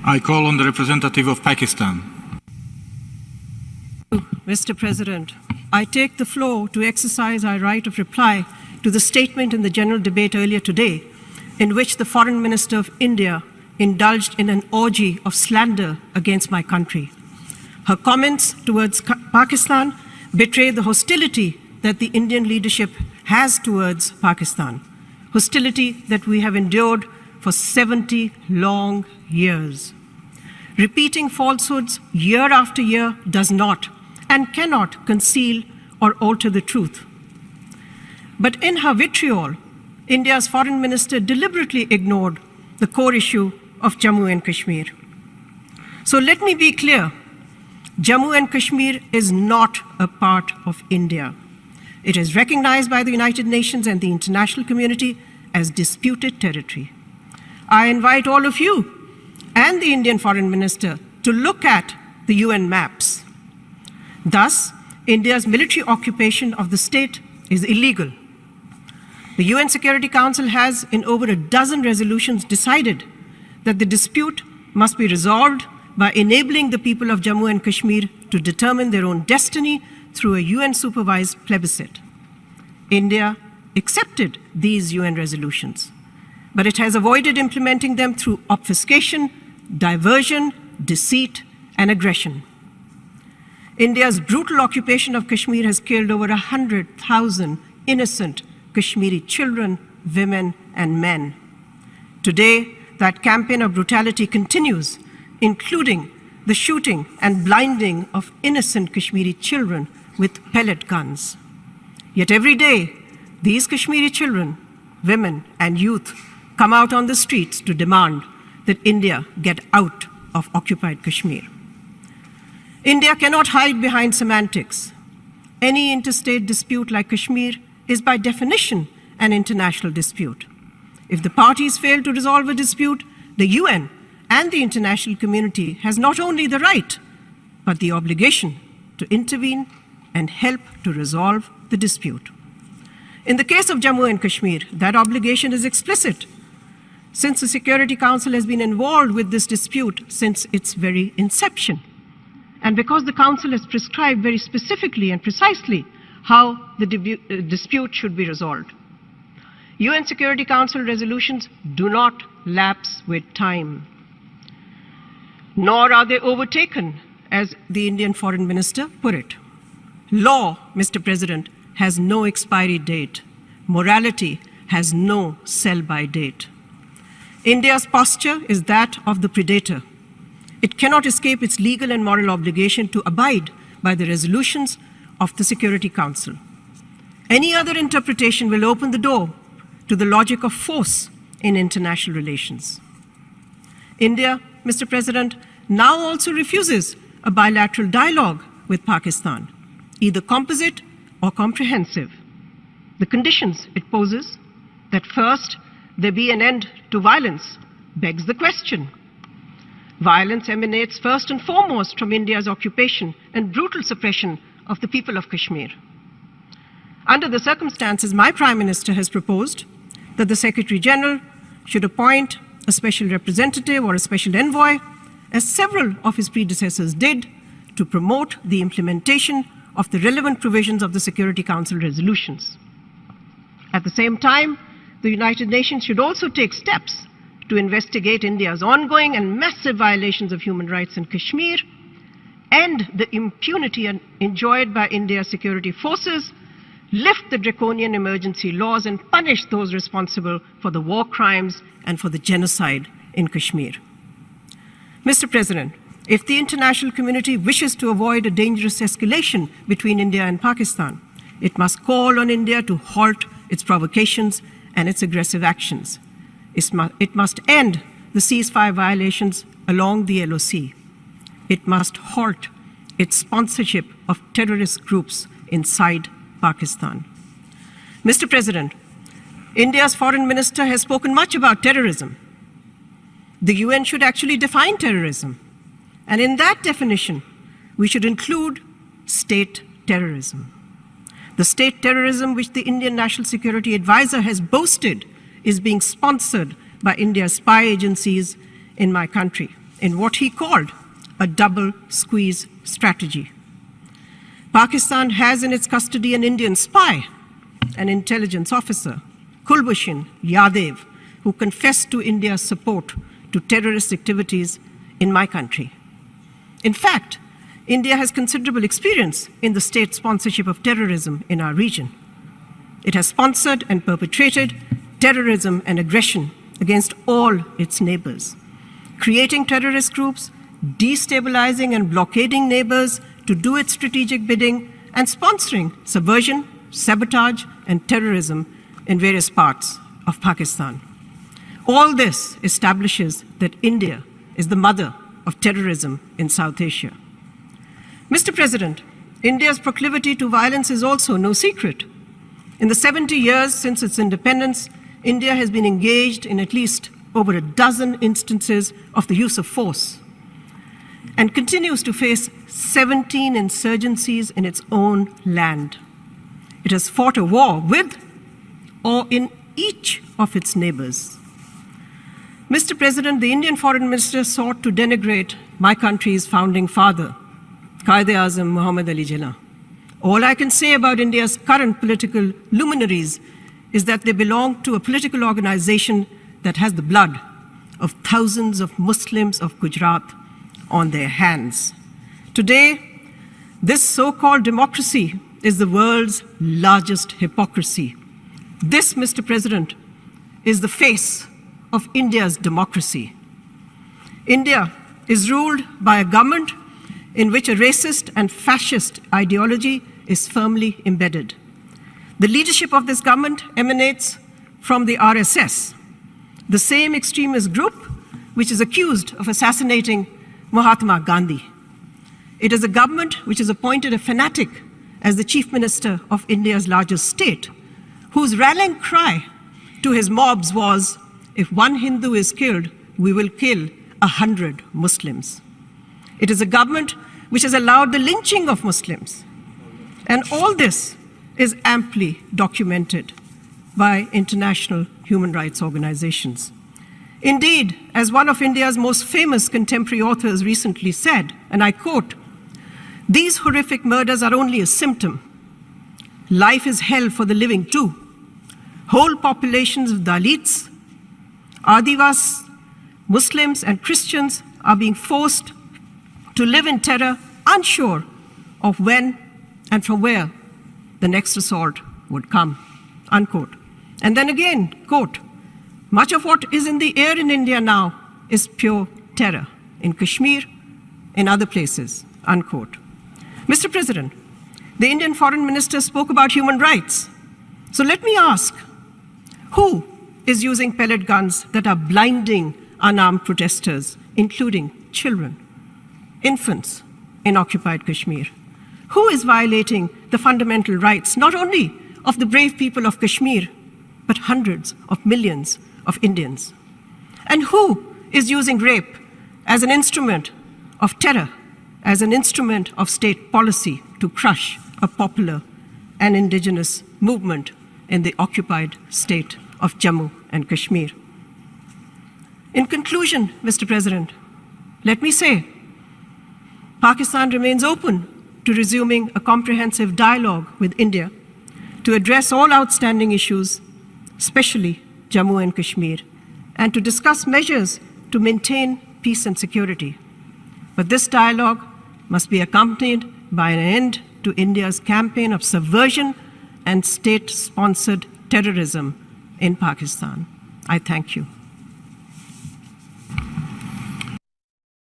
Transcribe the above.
I call on the representative of Pakistan. Mr. President, I take the floor to exercise our right of reply to the statement in the general debate earlier today, in which the Foreign Minister of India indulged in an orgy of slander against my country. Her comments towards Pakistan betray the hostility that the Indian leadership has towards Pakistan, hostility that we have endured for 70 long years. Repeating falsehoods year after year does not and cannot conceal or alter the truth. But in her vitriol, India's foreign minister deliberately ignored the core issue of Jammu and Kashmir. So let me be clear, Jammu and Kashmir is not a part of India. It is recognized by the United Nations and the international community as disputed territory. I invite all of you and the Indian Foreign Minister to look at the UN maps. Thus, India's military occupation of the state is illegal. The UN Security Council has, in over a dozen resolutions, decided that the dispute must be resolved by enabling the people of Jammu and Kashmir to determine their own destiny through a UN-supervised plebiscite. India accepted these UN resolutions, but it has avoided implementing them through obfuscation, diversion, deceit, and aggression. India's brutal occupation of Kashmir has killed over 100,000 innocent Kashmiri children, women, and men. Today, that campaign of brutality continues, including the shooting and blinding of innocent Kashmiri children with pellet guns. Yet every day, these Kashmiri children, women, and youth come out on the streets to demand that India get out of occupied Kashmir. India cannot hide behind semantics. Any interstate dispute like Kashmir is by definition an international dispute. If the parties fail to resolve a dispute, the UN and the international community has not only the right, but the obligation to intervene and help to resolve the dispute. In the case of Jammu and Kashmir, that obligation is explicit, since the Security Council has been involved with this dispute since its very inception, and because the Council has prescribed very specifically and precisely how the dispute should be resolved. UN Security Council resolutions do not lapse with time, nor are they overtaken, as the Indian Foreign Minister put it. Law, Mr. President, has no expiry date. Morality has no sell-by date. India's posture is that of the predator. It cannot escape its legal and moral obligation to abide by the resolutions of the Security Council. Any other interpretation will open the door to the logic of force in international relations. India, Mr. President, now also refuses a bilateral dialogue with Pakistan, either composite or comprehensive. The conditions it poses, that first there be an end to violence, begs the question. Violence emanates first and foremost from India's occupation and brutal suppression of the people of Kashmir. Under the circumstances, my Prime Minister has proposed that the Secretary General should appoint a special representative or a special envoy, as several of his predecessors did, to promote the implementation of the relevant provisions of the Security Council resolutions. At the same time, the United Nations should also take steps to investigate India's ongoing and massive violations of human rights in Kashmir and the impunity enjoyed by India's security forces, lift the draconian emergency laws and punish those responsible for the war crimes and for the genocide in Kashmir. Mr. President, if the international community wishes to avoid a dangerous escalation between India and Pakistan, it must call on India to halt its provocations and its aggressive actions. It must end the ceasefire violations along the LOC. It must halt its sponsorship of terrorist groups inside Pakistan. Mr. President, India's foreign minister has spoken much about terrorism. The UN should actually define terrorism. And in that definition, we should include state terrorism. The state terrorism which the Indian National Security Advisor has boasted is being sponsored by India's spy agencies in my country. in what he called a double squeeze strategy. Pakistan has in its custody an Indian spy, an intelligence officer, Kulbhushan Yadav, who confessed to India's support to terrorist activities in my country. In fact, India has considerable experience in the state sponsorship of terrorism in our region. It has sponsored and perpetrated terrorism and aggression against all its neighbors, creating terrorist groups, destabilizing and blockading neighbors to do its strategic bidding, and sponsoring subversion, sabotage, and terrorism in various parts of Pakistan. All this establishes that India is the mother of terrorism in South Asia. Mr. President, India's proclivity to violence is also no secret. In the 70 years since its independence, India has been engaged in at least over a dozen instances of the use of force and continues to face 17 insurgencies in its own land. It has fought a war with or in each of its neighbors. Mr. President, the Indian Foreign Minister sought to denigrate my country's founding father, Quaid-e-Azam Muhammad Ali Jinnah. All I can say about India's current political luminaries is that they belong to a political organization that has the blood of thousands of Muslims of Gujarat on their hands. Today, this so-called democracy is the world's largest hypocrisy. This, Mr. President, is the face of India's democracy. India is ruled by a government in which a racist and fascist ideology is firmly embedded. The leadership of this government emanates from the RSS, the same extremist group which is accused of assassinating Mahatma Gandhi. It is a government which has appointed a fanatic as the chief minister of India's largest state, whose rallying cry to his mobs was, "If one Hindu is killed, we will kill 100 Muslims." It is a government which has allowed the lynching of Muslims. And all this is amply documented by international human rights organizations. Indeed, as one of India's most famous contemporary authors recently said, and I quote, "These horrific murders are only a symptom. Life is hell for the living too. Whole populations of Dalits, Adivas, Muslims, and Christians are being forced to live in terror, unsure of when and from where the next assault would come," unquote. And then again, quote, "Much of what is in the air in India now is pure terror, in Kashmir, in other places," unquote. Mr. President, the Indian Foreign Minister spoke about human rights. So let me ask, who is using pellet guns that are blinding unarmed protesters, including children, infants in occupied Kashmir? Who is violating the fundamental rights, not only of the brave people of Kashmir, but hundreds of millions of Indians? And who is using rape as an instrument of terror, as an instrument of state policy to crush a popular and indigenous movement in the occupied state of Jammu and Kashmir? In conclusion, Mr. President, let me say, Pakistan remains open to resuming a comprehensive dialogue with India to address all outstanding issues, especially Jammu and Kashmir, and to discuss measures to maintain peace and security. But this dialogue must be accompanied by an end to India's campaign of subversion and state-sponsored terrorism in Pakistan. I thank you.